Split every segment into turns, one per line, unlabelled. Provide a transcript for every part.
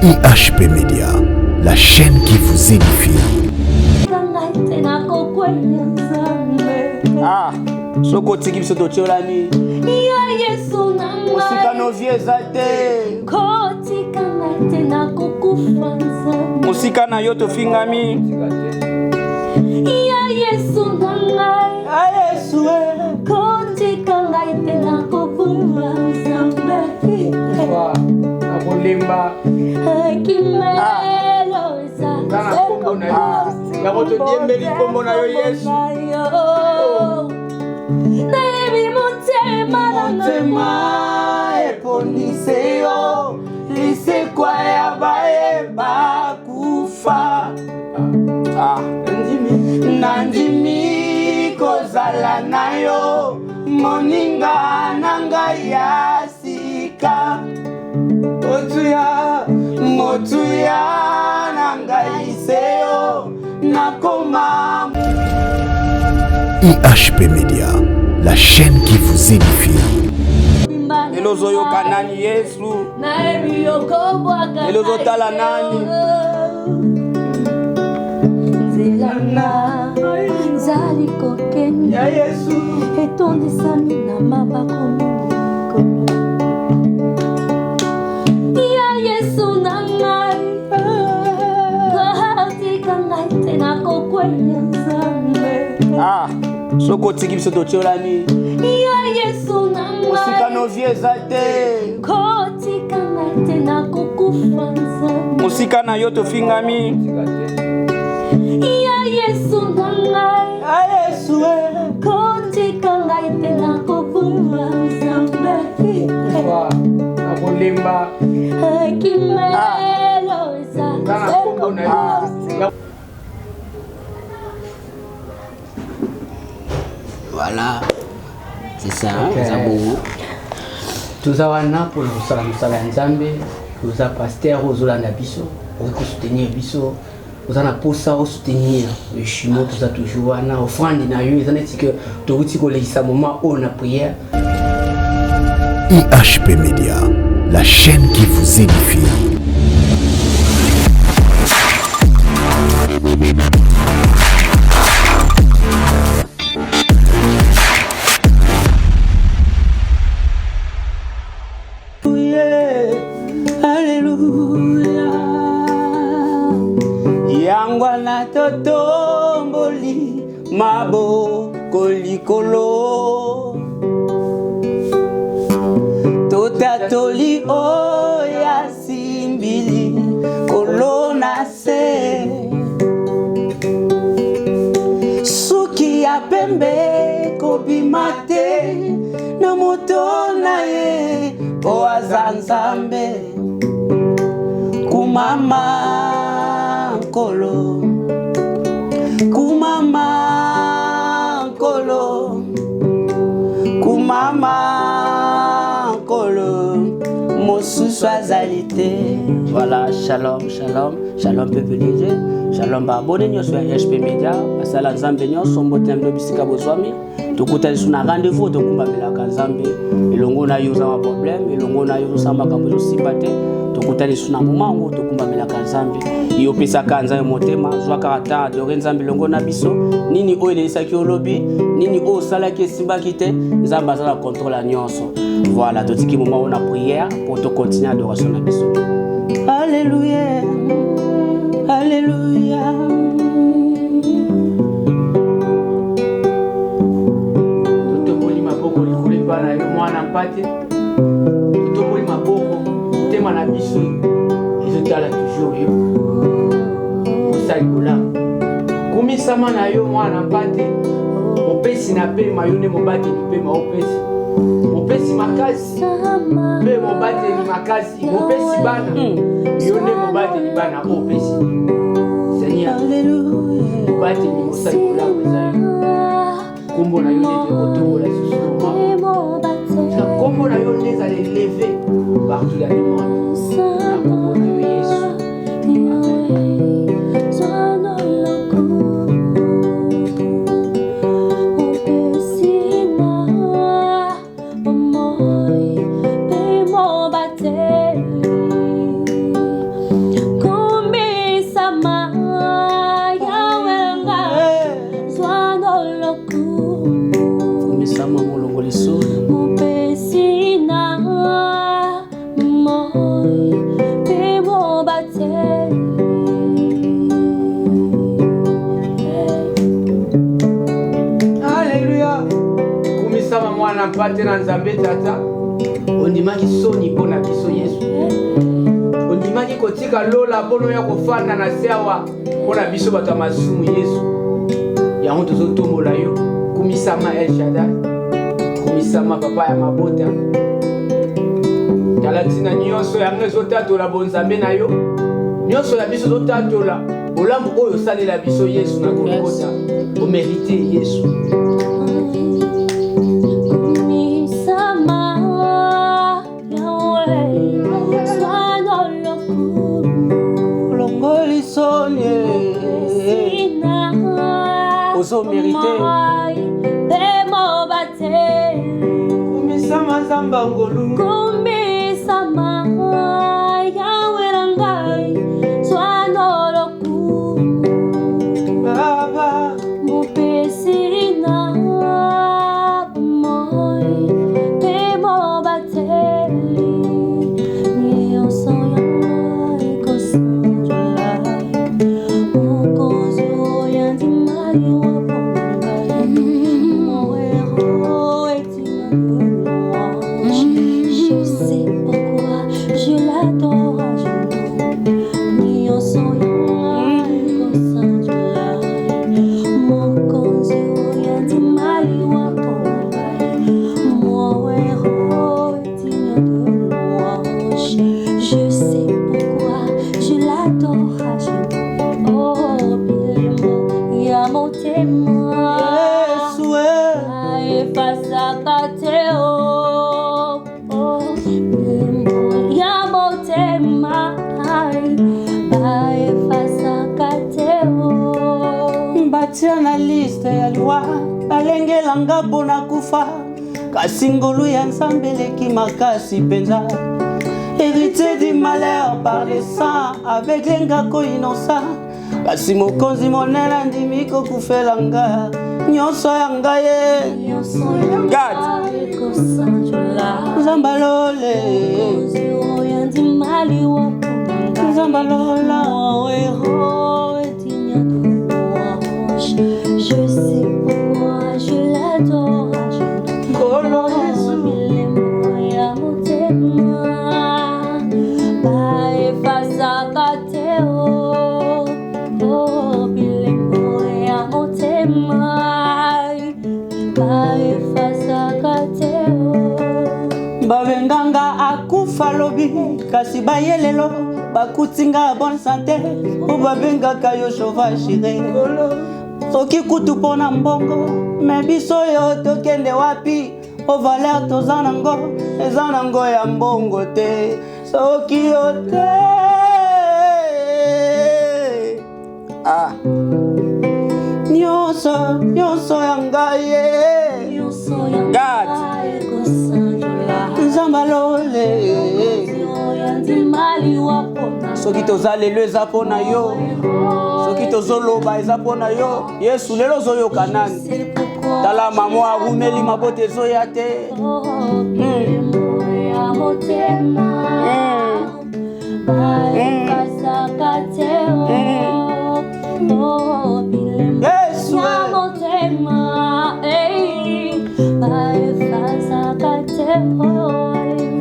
IHP Media, la chaîne qui vous édifie.
Ah, soko tiki biso tocholani. Musika novie zate. Musika na yo tofingami.
Yesu nangai.
Yesu
kotika ngai tena kokumba nzambe.
Nakolemba.
Kimelo
Kana kombo na yo. Nakotodiembeli kombo na yo Yesu.
Nayebi motema
eponise yo. Lisekwa ya bayeba kufa. Nandimi kozala na yo moninga nanga ya sika motuya nanga iseo nakoma.
IHP Media, la chaîne qui vous édifie.
Elozo yoka nani Yesu, elozo tala nani
Zelana zali kokeni
ya Yesu
etondisami na mabako mikolo ya Yesu na ngai kotika ngai tena kokwea nzambe.
Soko tiki biso tocholani
ya Yesu na ngai
musika novie zate
kotika ngai tena kokufa nzambe.
musika na yo tofingami.
Yesu nangai.
Yesu
kotika ngai tena kokumba nzambe.
Nakolemba.
Kimelo
Kana kombo na yo.
Voilà, c'est ça, ça bon.
Tuza wana pour kusala musala nzambe, tuza pasteur ozolanda biso, ozo soutenir biso, ozana posa o soutenir le chimo tuza toujours wana offrande na yo, ezana que touti ko lisa moment on a prière.
IHP Media, la chaîne qui vous édifie.
Yangwana totomboli maboko likolo totatoli oya simbili kolona se suki ya pembe kobimate na moto na ye po aza nzambe kumama kolo kumama kolo kumama kolo mosusu azali te. Voilà, shalom shalom shalom peuple de Dieu, shalom babone nyonso ya IHP Media basala nzambe nyonso mbotembe bisika bozwami tokutani suna rendez-vous tokumbamelaka nzambe elongo na yo za problème elongo na yo za makambo ezosimba te tokutani suna momango tokumbamelaka nzambe yo pesaka nzambe motema zwaka ata adore nzambe elongo na biso nini oyo elelisaki olobi nini oyo osalaki esimbaki te nzambe aza na contrôle ya nyonso. Voilà, totiki moment on a prière pour te continuer adoration na biso. Alléluia alléluia.
Totoboli maboko likolo bana yo mwana mpate, totoboli maboko tema na biso ezotala toujours yo osali kumisama na yo mwana mpate mopesi na pema yo nde mobateli pema opesi mopesi makasi mpe mobateli makasi mopesi bana yo nde mobateli bana opesi Seigneur mobateli mosali kolako eza yo kombo na yo nde otobola susu na kombo na yo nde ezala eleve partout dans le monde na kombo na yo Yesu. oloba te na Nzambe tata ondimaki soni mpo na biso Yesu ondimaki kotika lola mpono ya kofanda na se awa mpo na biso bato ya masumu Yesu yango tozotombola yo kumisama El Shaddai kumisama papa ya mabota tala ntina nyonso yango ezotatola bonzambe na yo nyonso ya biso ezotatola bolamu oyo osalela biso Yesu na Golgotha omérite Yesu
Oso mérité
kumisama zamba ngolu
kumisama yawe rangai swanoloku
baba
mupesina moi temo bateli ni osoyanga ikosanjolai mukozi oyandimali
batia na liste ya liwa balengelanga mpona kufa kasi ngolu ya Nzambe eleki makasi mpenza héritier du malheur par le sang aveugle ngako innocent kasi mokonzi monene andimi kokufela nga nyonso ya ngai ye Nzambalole Nzambalola
je sais pourquoi je l'adore
babenganga akufa lobi kasi bayelelo bakutinga bonne santé o babengaka yo chauffage chiré soki kutu mpona mbongo me biso yo tokende wapi o valeur toza nango eza nango ya mbongo te soki yo te nyonso ya ngai ye Nzambalole soki toza lelo eza mpo na yo soki tozoloba eza mpo na yo Yesu lelo ozoyoka nani tala mamo arumeli mabota ezoya te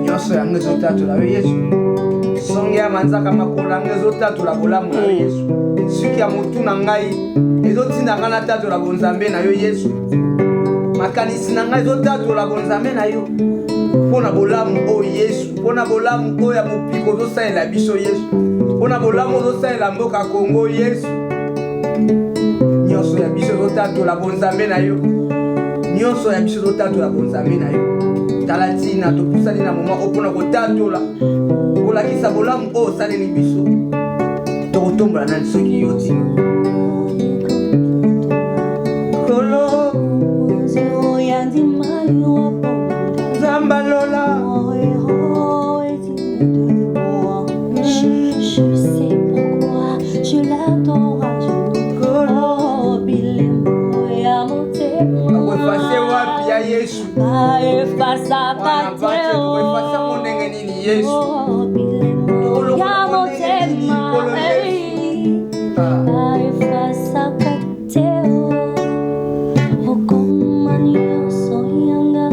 nyonso yango ezotatola yo Yesu songe ya manzaka makolo yango ezotatola bolamu na yo Yesu suki ya motu na ngai ezotinda ngai natatola bonzambe na yo Yesu makanisi na ngai ezotatola bonzambe na yo mpona bolamu oyo Yesu mpona bolamu oyo ya mopiko ozosalela biso Yesu mpona bolamu ozosalela mboka Kongo Yesu nyonso ya biso ezotatola bonzambe na yo nyonso ya biso ezotatola bonzambe na yo tala ntina topusani na moma opona kotatola kolakisa bolamu oyo osaleli biso tokotombola nani soki yo ti kolo Nzambalola
je sais pourquoi je l'adore
akwefase wapi ya Yesu akwefase monenge nini Yesu
Soyanga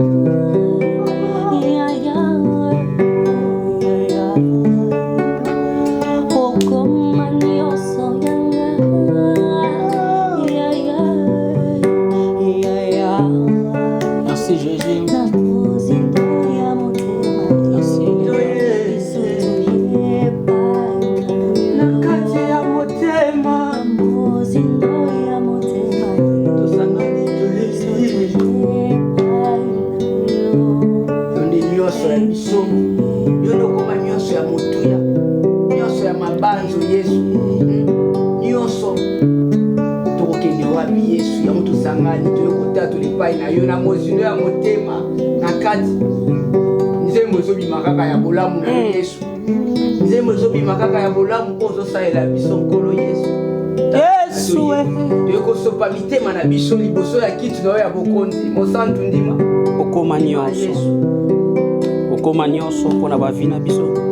mabanzo Yesu nyonso tokokende wapi Yesu yango tosangani toyokota tolepai na yo na mozino ya motema na kati nzembo ezobima kaka ya bolamu na Yesu nzembo ezobima kaka ya bolamu mpo ozosalela biso nkolo Yesu Yesu toyokosopa mitema na biso liboso ya kiti na yo ya bokonzi mosantu ndima
okoma nyonso mpona bavi na biso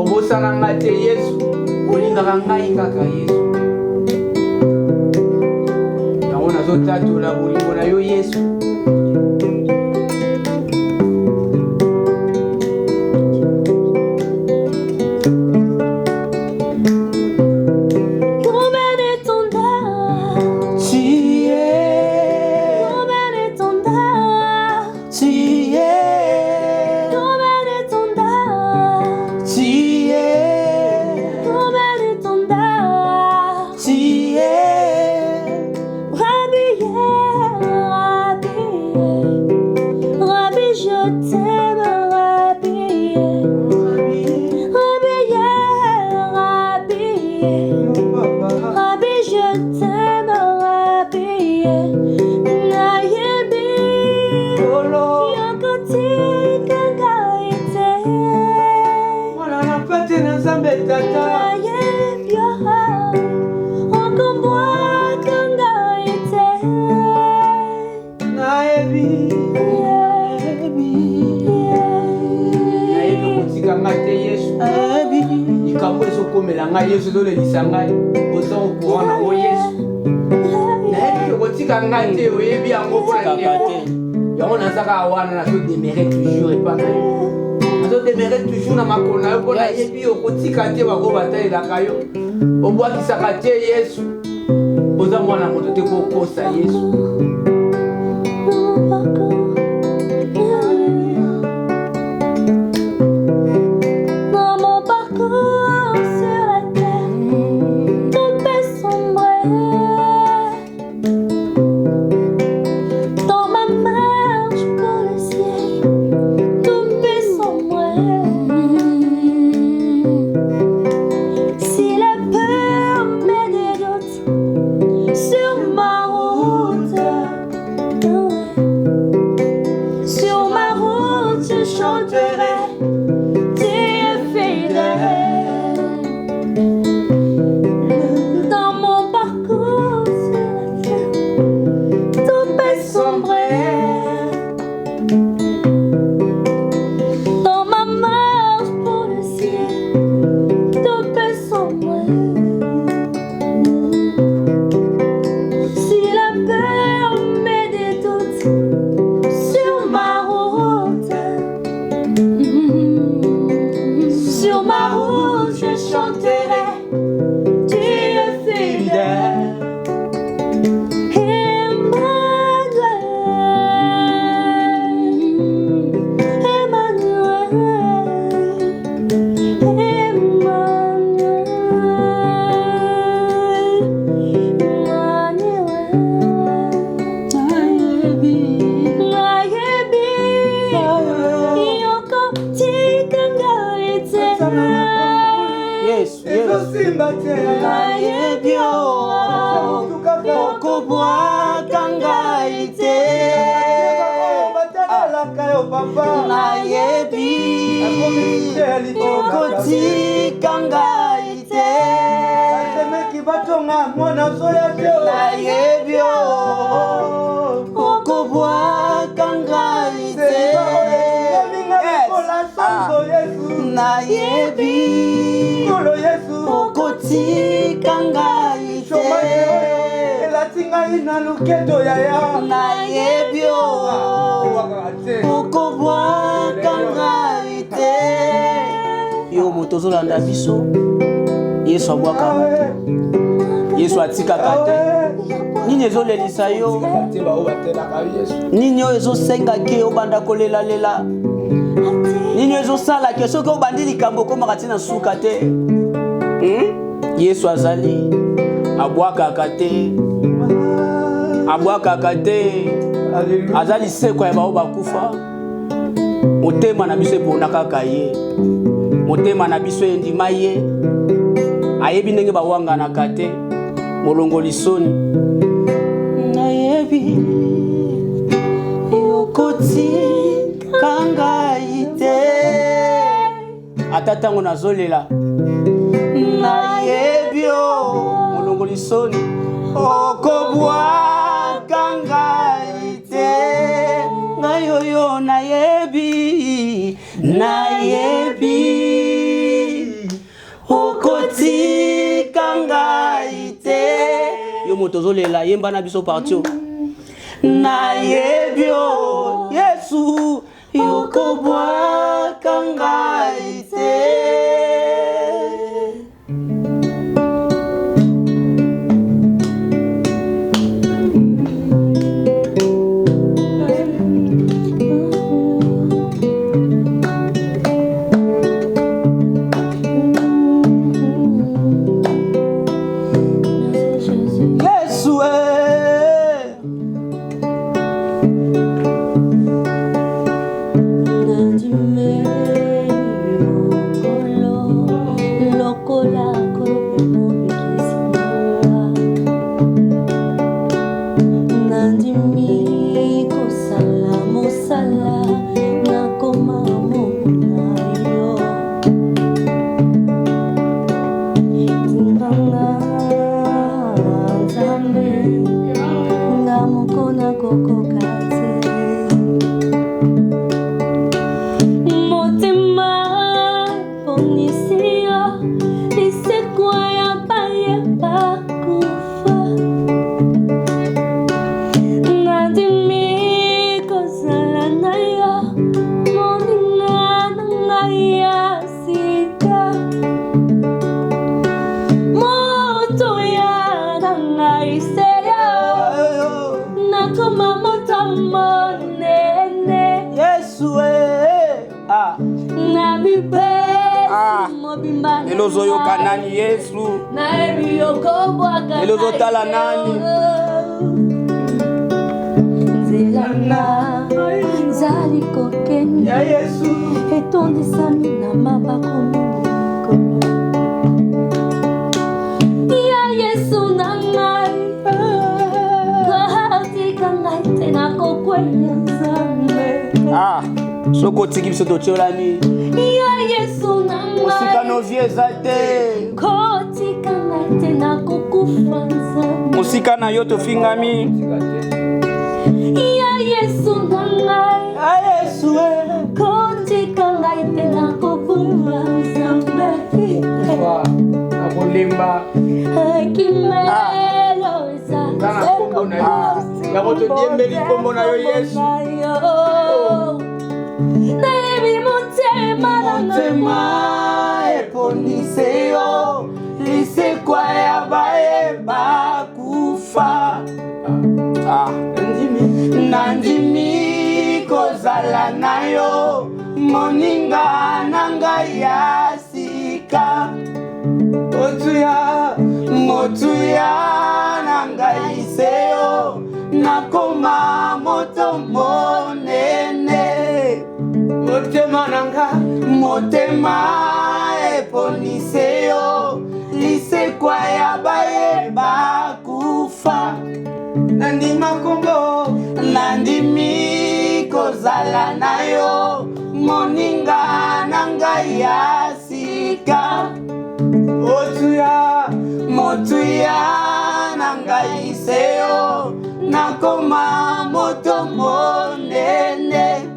obosana nga te Yesu olingaka ngai kaka Yesu yango nazotatola bolingo na yo Yesu Yesu dole lisangai ozo kuona o Yesu na ebi kotika ngate oyebi yango pona ndeko yango nazaka awana na to demere toujours pas na yo nazo demere toujours na makona yo pona yebi okotika te bako bataelaka yo obwakisaka te Yesu oza mwana moto te kokosa Yesu
tozolanda biso Yesu abwaka Yesu atikaka te nini ezolelisa yo nini oyo ezosenga ke obanda kolelalela nini ezosala ke soki obandi likambo okomaka ntina suka te Yesu azali abwakaka te azali seko ya bao bakufa motema na biso epona kaka ye motema na biso endima ye ayebi ndenge bawanganaka te molongoli soni nayebi yokotika ngai te ata ntango nazolela nayebi molongoli soni okobwaka ngai te ngai oyo nayebi okotika ngai te. Yo motozo lela yemba na biso partio. Na yebio Yesu yokobwaka ngai te. Elozo yoka nani Yesu Elozo tala nani
Zelana Zali kokeni
ya Yesu
etondisami na mabako mikolo ya Yesu na ngai katika ngai tena kokwenya Nzambe
soko tiki biso totiolani
ya Yesu na ngai
musika novieza te
kotika ngai tena kokufa Nzambe
musika na yo tofingami
ya Yesu na ngai
Yesu
kotika ngai tena kokufa Nzambe
nakolemba
kimelo
Tana kombo na yo yako todiembeli kombo na yo Yesu
Naebi
motema eponise yo lisekwa ya bayeba kufa nandimi kozala na yo moninga na ngai ya sika motuya na ngai seyo nakoma moto monene motema eponise yo lisekwa ya bayeba kufa nandimi kozala na yo moninga na ngai ya sika motuya na ngai seyo nakoma moto monene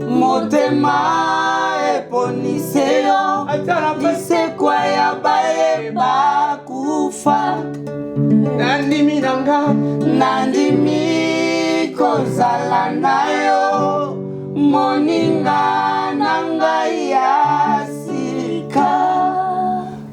motema eponise yo lisekwa ya bayeba kufa nandimi kozala na yo moninga na ngai ya sika.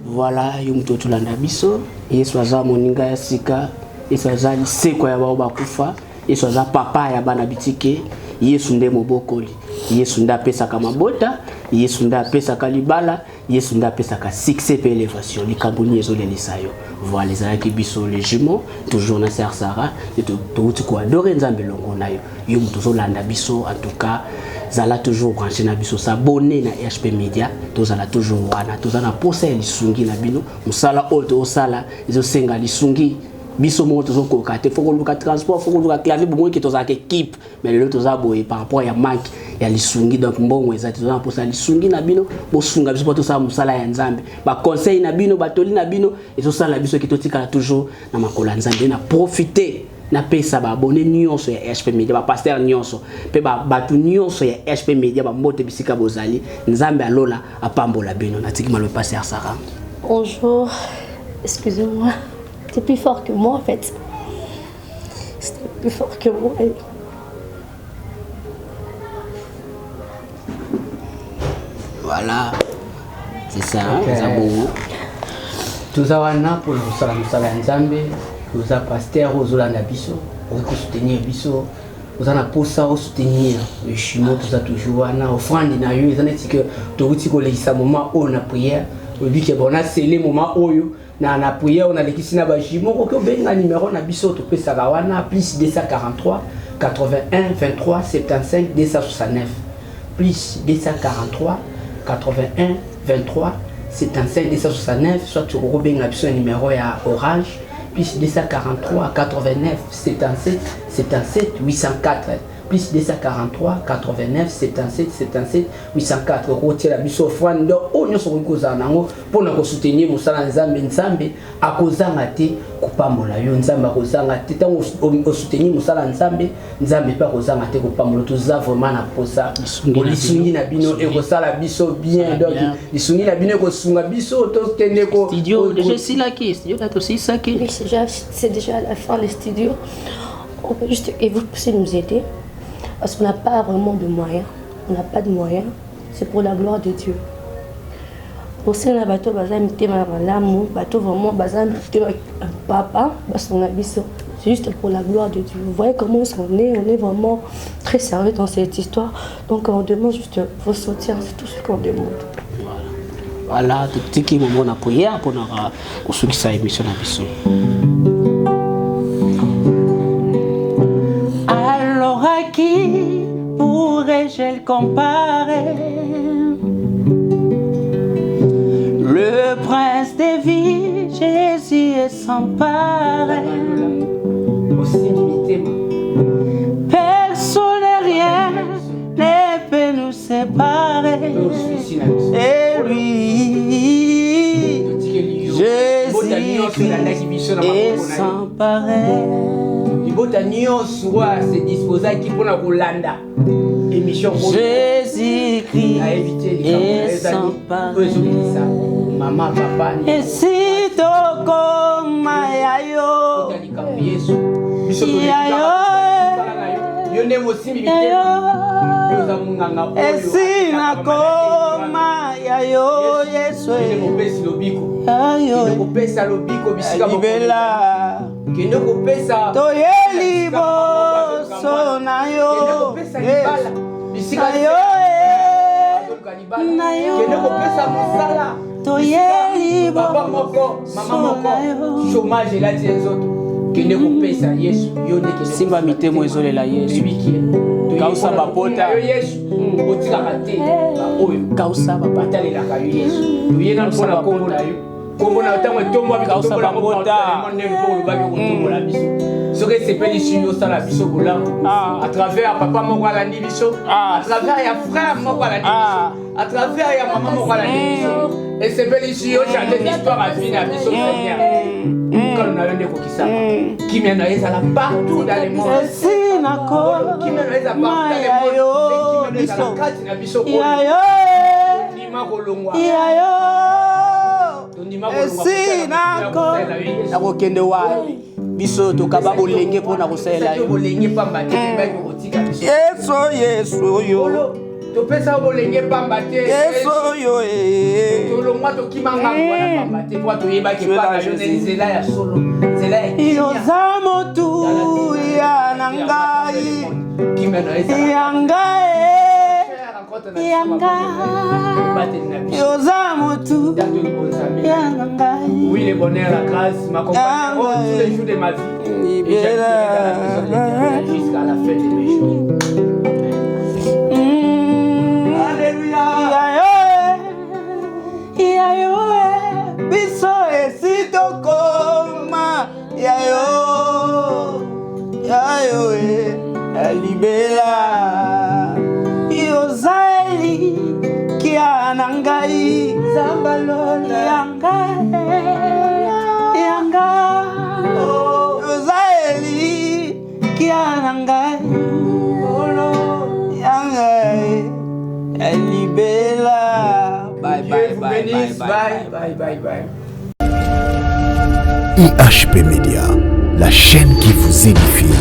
Voilà, yo mutu tulanda biso Yesu aza moninga ya sika, Yesu aza lisekwa ya baoba kufa, Yesu aza papa ya bana bitike, Yesu nde mobokoli, Yesu nda pesaka mabota, Yesu nda pesaka libala, Yesu nda pesaka succès pe élévation likambuni ezolelisa yo. Voilà les alaki biso les jumeaux toujours na sœur Sarah et tout ko adorer Nzambe longo na yo. Yo mutu landa biso en tout cas zala toujours branché na biso s'abonner na HP Media, to zala toujours wana, to zana posa lisungi na bino, musala oto osala ezo senga lisungi biso mo tozo koka te faut que transport faut que clavier bon qui toza équipe mais le toza boye par rapport ya manque ya lisungi donc mbongo eza toza pour ça lisungi na bino bo sunga biso to sa musala ya nzambe ba conseil na bino batoli na bino et to sala biso ki totika toujours na makola nzambe na profiter na pesa ba abonné nyonso ya HP Media ba pasteur nyonso pe ba batu nyonso ya HP Media ba mbote bisika bozali nzambe alola apambola bino na tiki malo pasteur Sarah.
Bonjour, excusez-moi. C'était plus fort que moi en fait. C'était plus fort que moi.
Voilà, c'est ça, ça bon.
Tout ça wana pour le salam salam nzambe, vous a pasteur ozolanda biso, vous soutenir biso, vous en a pour ça soutenir le chimo tout ça toujours wana offrande na yo, ils en est que tout ko le moment où on a prière, on dit que bon a scellé moment où na prière on a l'équipe na ba chimo ko benga numéro na biso to pesa wana plus 243 81 23 75 269 plus 243 81 23 75 269 soit tu rebenga biso numéro ya Orange plus 243 89 77 77 804 plus 243 89 77 77 804 rotier la biso offrande o nyoso ko nango pour na soutenir musala nzambe nzambe akozanga te kupambola yo nzambe akozanga te tango o soutenir musala nzambe nzambe pa kozanga te kupambola toza vraiment na posa lisungi na bino e kosala biso bien donc lisungi na bino ko sunga biso to kende ko
studio déjà si la qui studio là aussi ça qui
c'est déjà à la fin les studios. On peut juste et vous pouvez nous aider. Parce qu'on n'a pas vraiment de moyens. On n'a pas de moyens. C'est pour la gloire de Dieu. Pour ça, on a bateau, l'amour, bateau vraiment, papa, c'est juste pour la gloire de Dieu. Vous voyez comment on est vraiment très sérieux dans cette histoire. Donc on demande juste vos soutiens, c'est tout ce qu'on demande.
Voilà, tout petit qui moment de prière pour nous ceux qui savent émission à biso.
Alors à qui pourrais-je le comparer? Le prince des vies, Jésus est sans pareil. Personne et rien ne peut nous séparer. Et lui, Jésus est sans pareil. Jésus-Christ est sans pareil.
Maman, papa,
et si tokoma yayo et si nakoma yayo Yesu libela toyeli boso na yo toyeli
papa moko mama moko chômage la tie nzoto kende kopesa Yesu yo ndeke
simba mitemo ezolela Yesu kausa bapota
yo Yesu otika kate ba oyo
kausa bapota
batalela ka yo Yesu yena mpona kombo na yo kombo na tango tombo bi kausa bapota monde ko lubaki ko la biso soki sepeli si yo sala biso kolango à travers papa moko alandi biso à travers ya frère moko alandi biso à travers ya maman moko alandi biso et sepeli si yo chanter l'histoire à vie na biso Seigneur quand on a eu des kokisama qui mène à partout dans le monde
si nako
qui mène à partout dans le monde qui mène à la carte na biso ko ni makolongwa
si nako
nakokende wapi biso tokaba bolenge mpona kosalela yo
bolenge pamba te baki kotika biso
Yesu yo
topesa bolenge pamba te
Yesu yo
tolongwa tokimanga ngwana pamba te po toyebaki pamba yo nzela ya solo nzela ya
yoza motu ya nangai yoza motu ya nangai.
Oui, le bonheur, la grâce m'accompagne tous les jours de ma vie et j'accueille jusqu'à la fin de mes jours. Alléluia.
Biso esitokoma yayo Yozali kia nangai Zambalola Yanga Yozali kia nangai Yanga Elibela. Bye bye bye bye.
IHP Media, la chaîne qui vous édifie.